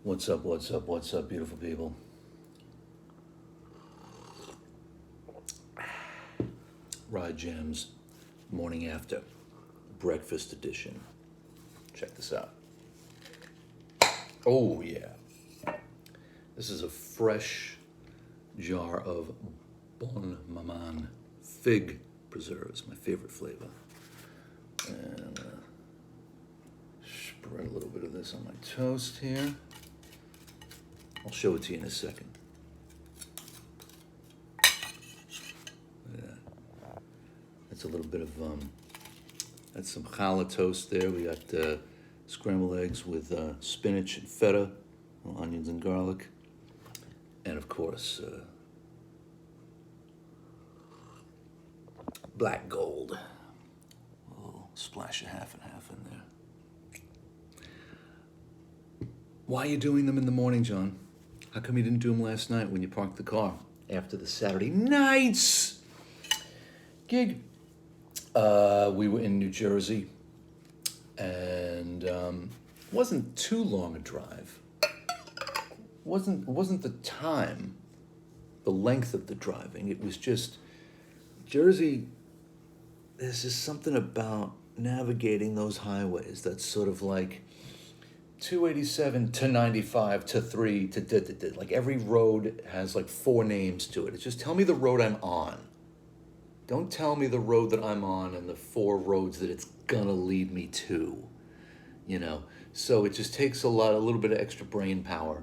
What's up, beautiful people? Ride Jams, morning after, breakfast edition. Check this out. Oh, yeah. This is a fresh jar of Bon Maman fig preserves, my favorite flavor. And spread a little bit of this on my toast here. I'll show it to you in a second. That's a little bit of, that's some challah toast there. We got scrambled eggs with spinach and feta, onions and garlic. And of course, black gold. A little splash of half and half in there. Why are you doing them in the morning, John? How come you didn't do them last night when you parked the car after the Saturday night's gig? We were in New Jersey, and wasn't too long a drive. Wasn't the time, the length of the driving. It was just Jersey. There's just something about navigating those highways that's sort of like 287 to 95 to 3 to like every road has like 4 names to it. It's just tell me the road I'm on. Don't tell me the road that I'm on and the 4 roads that it's gonna lead me to, you know? So it just takes a little bit of extra brain power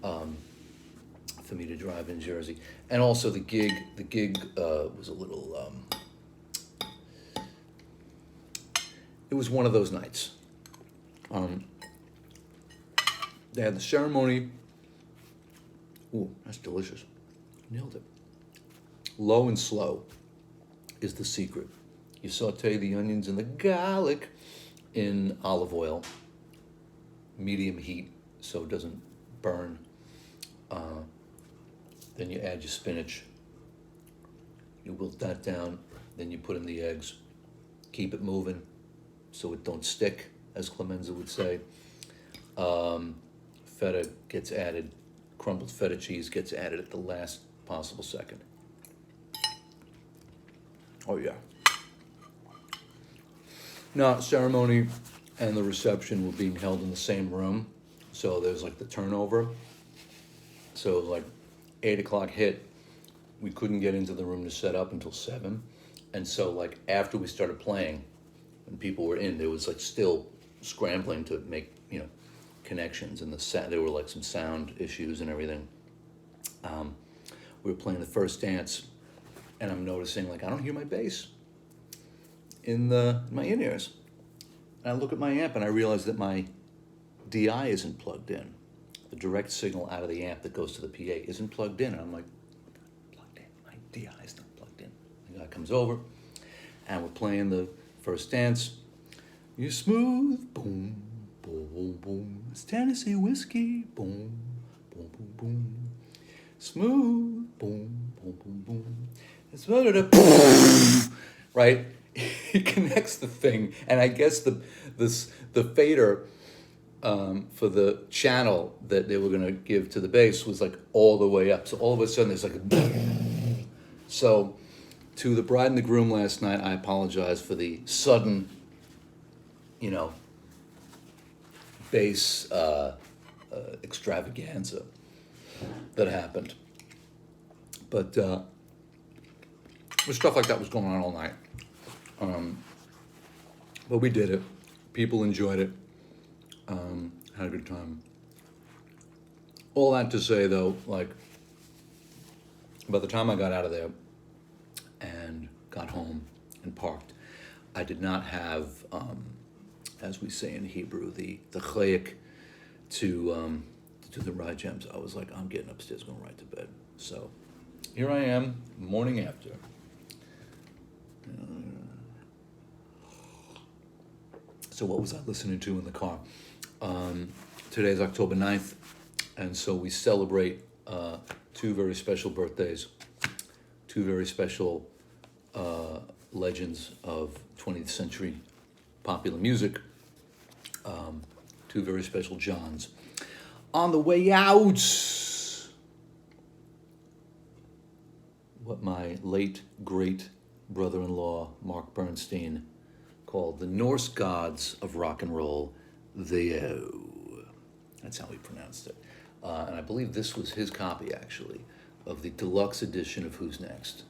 for me to drive in Jersey. And also the gig was a little, it was one of those nights. They had the ceremony. Ooh, that's delicious. Nailed it. Low and slow is the secret. You saute the onions and the garlic in olive oil, medium heat so it doesn't burn. Then you add your spinach. You wilt that down. Then you put in the eggs. Keep it moving so it don't stick, as Clemenza would say. Feta gets added. Crumbled feta cheese gets added at the last possible second. Oh, yeah. Now, ceremony and the reception were being held in the same room. So there's like the turnover. So like 8 o'clock hit, we couldn't get into the room to set up until 7. And so like after we started playing, when people were in, there was like still scrambling to make, connections. And there were like some sound issues and everything. We were playing the first dance. And I'm noticing, like, I don't hear my bass in my in-ears. And I look at my amp and I realize that my DI isn't plugged in. The direct signal out of the amp that goes to the PA isn't plugged in. And I'm like, plugged in? My DI is not plugged in. The guy comes over and we're playing the first dance. You're smooth, boom, boom, boom, boom. It's Tennessee whiskey, boom, boom, boom, boom. Smooth, boom, boom, boom, boom. It's right? He connects the thing, and I guess the fader for the channel that they were gonna give to the bass was like all the way up. So all of a sudden there's like a so to the bride and the groom last night, I apologize for the sudden, bass extravaganza that happened. But stuff like that was going on all night. But we did it. People enjoyed it. Had a good time. All that to say, though, like, by the time I got out of there and got home and parked, I did not have, as we say in Hebrew, the chayik to do the ride jams. I was like, I'm getting upstairs, going right to bed. So here I am, morning after. So what was I listening to in the car? Today's October 9th, and so we celebrate 2 very special birthdays, 2 very special legends of 20th century popular music, 2 very special Johns. On the way out, what my late great brother-in-law Mark Bernstein called the Norse gods of rock and roll, the O. That's how he pronounced it. And I believe this was his copy, actually, of the deluxe edition of Who's Next.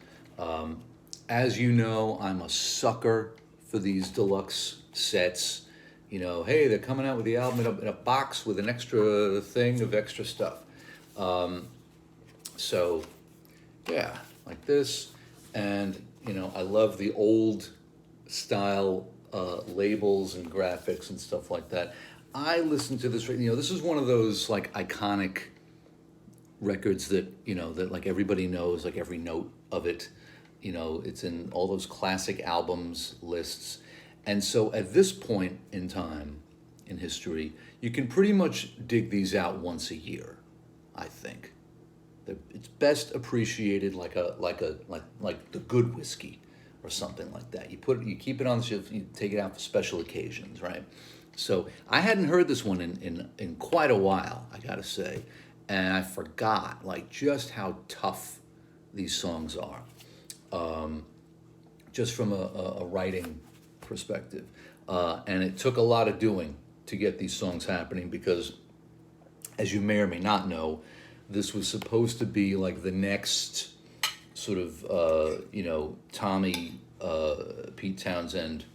As you know, I'm a sucker for these deluxe sets. You know, hey, they're coming out with the album in a box with an extra thing of extra stuff. So, yeah, like this. And, you know, I love the old style labels and graphics and stuff like that. I listen to this, you know, this is one of those like iconic records that, you know, that like everybody knows, like every note of it. You know, it's in all those classic albums lists. And so at this point in time in history, you can pretty much dig these out once a year, I think. It's best appreciated like the good whiskey or something like that. You keep it on the shelf, you take it out for special occasions, right? So I hadn't heard this one in quite a while, I gotta say. And I forgot like just how tough these songs are. Just from a writing perspective. And it took a lot of doing to get these songs happening because, as you may or may not know, this was supposed to be like the next sort of, you know, Tommy, Pete Townsend,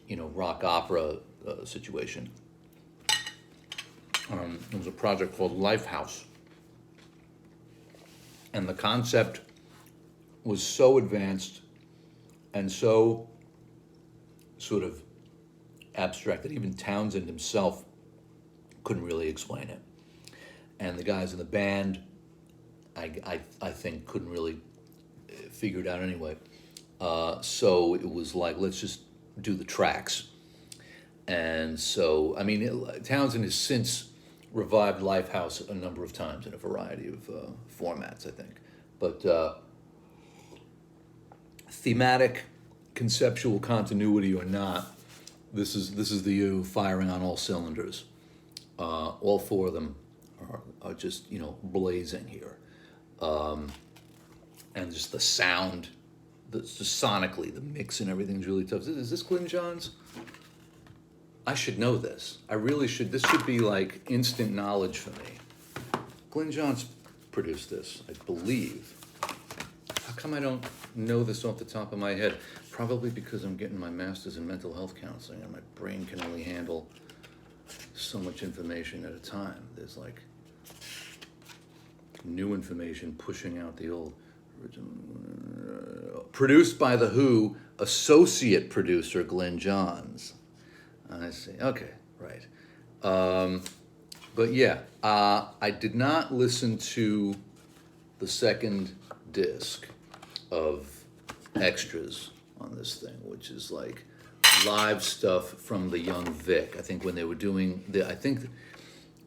you know, rock opera situation. It was a project called Lifehouse. And the concept was so advanced and so sort of abstract that even Townsend himself couldn't really explain it. And the guys in the band, I think, couldn't really figure it out anyway. So it was like, let's just do the tracks. And so, I mean, Townsend has since revived Lifehouse a number of times in a variety of formats, I think. But thematic, conceptual continuity or not, this is the U firing on all cylinders. All four of them are just, you know, blazing here. And just the sound, just sonically, the mix and everything's really tough. Is this Glyn Johns? I should know this. I really should. This should be like instant knowledge for me. Glyn Johns produced this, I believe. How come I don't know this off the top of my head? Probably because I'm getting my master's in mental health counseling and my brain can only handle so much information at a time. There's like new information pushing out the old. Produced by The Who, associate producer Glyn Johns. I see. Okay, right. But yeah, I did not listen to the second disc of extras on this thing, which is like live stuff from the Young Vic. I think when they were doing I think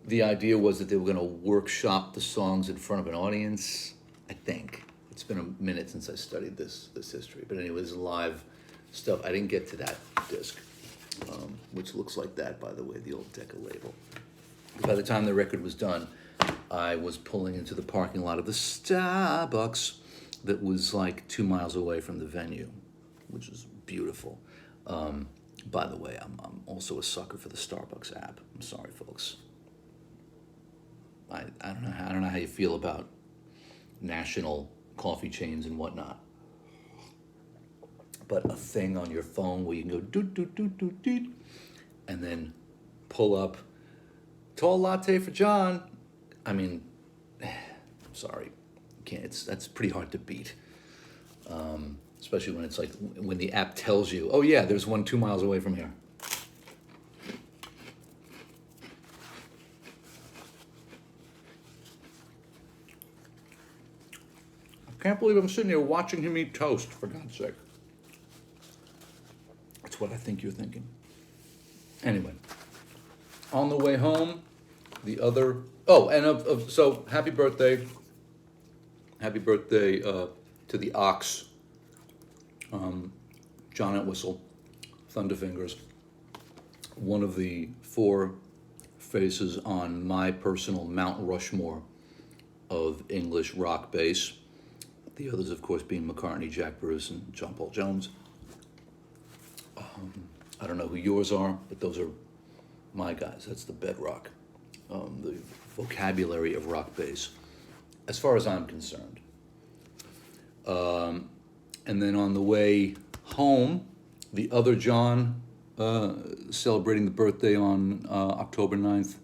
the idea was that they were going to workshop the songs in front of an audience. I think it's been a minute since I studied this history, but anyway, this is live stuff. I didn't get to that disc. Which looks like that, by the way, the old Decca label. By the time the record was done, I was pulling into the parking lot of the Starbucks that was like 2 miles away from the venue, which is beautiful. By the way, I'm also a sucker for the Starbucks app. I'm sorry, folks. I don't know how you feel about national coffee chains and whatnot. But a thing on your phone where you can go doot, doot, doot, doot, doot, and then pull up tall latte for John. I mean, I'm sorry, that's pretty hard to beat. Especially when it's like, when the app tells you, oh yeah, there's one 2 miles away from here. I can't believe I'm sitting here watching him eat toast, for God's sake. That's what I think you're thinking. Anyway, on the way home, so happy birthday to the Ox, John Entwistle, Thunderfingers, one of the 4 faces on my personal Mount Rushmore of English rock bass. The others, of course, being McCartney, Jack Bruce, and John Paul Jones. I don't know who yours are, but those are my guys. That's the bedrock, the vocabulary of rock bass, as far as I'm concerned. And then on the way home, the other John, celebrating the birthday on October 9th,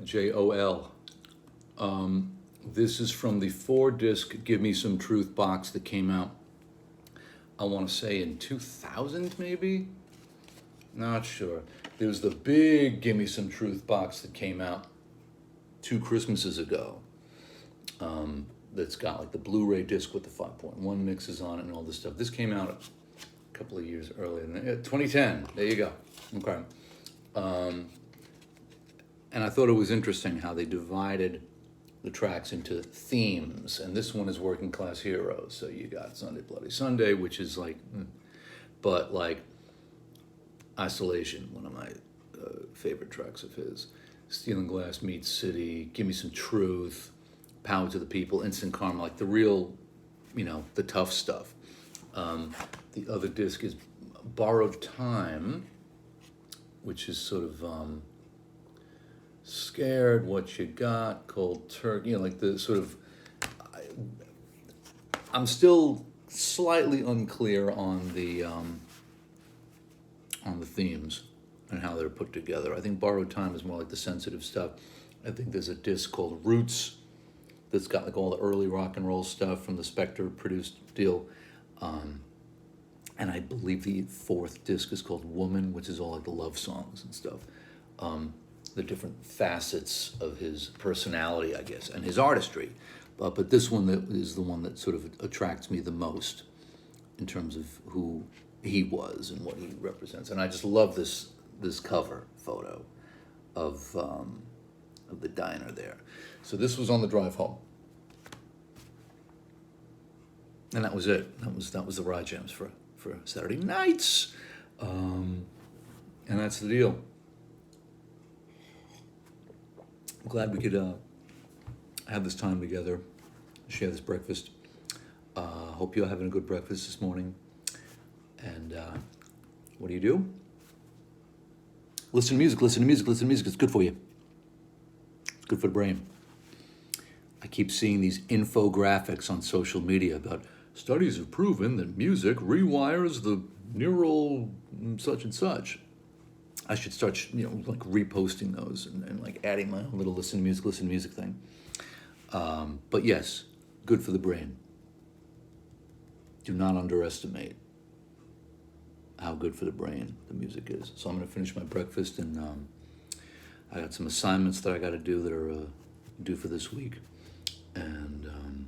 Jol. This is from the 4-disc Give Me Some Truth box that came out, I want to say in 2000 maybe? Not sure. There was the big Give Me Some Truth box that came out 2 Christmases ago. That's got like the Blu-ray disc with the 5.1 mixes on it and all this stuff. This came out a couple of years earlier, 2010. There you go. Okay. And I thought it was interesting how they divided the tracks into themes, and this one is Working Class Heroes. So you got Sunday Bloody Sunday, which is like, but like Isolation, one of my favorite tracks of his. Steel and Glass meets City, Give Me Some Truth, Power to the People, Instant Karma, like the real, the tough stuff. The other disc is Borrowed Time, which is sort of Scared, What You Got, Cold Turkey, like the sort of, I'm still slightly unclear on the themes and how they're put together. I think Borrowed Time is more like the sensitive stuff. I think there's a disc called Roots that's got like all the early rock and roll stuff from the Spector produced deal. And I believe the 4th disc is called Woman, which is all like the love songs and stuff. The different facets of his personality, I guess, and his artistry. But this one is the one that sort of attracts me the most in terms of who he was and what he represents. And I just love this cover photo of the diner there. So this was on the drive home. And that was it. That was the Ride Jams for Saturday nights. And that's the deal. I'm glad we could have this time together, share this breakfast. Hope you're having a good breakfast this morning. And what do? Listen to music, listen to music, listen to music. It's good for you. It's good for the brain. I keep seeing these infographics on social media about studies have proven that music rewires the neural such and such. I should start, like reposting those and like adding my own little listen to music thing. But yes, good for the brain. Do not underestimate how good for the brain the music is. So I'm going to finish my breakfast, and I got some assignments that I got to do that are due for this week. And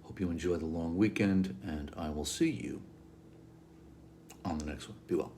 hope you enjoy the long weekend, and I will see you on the next one. Be well.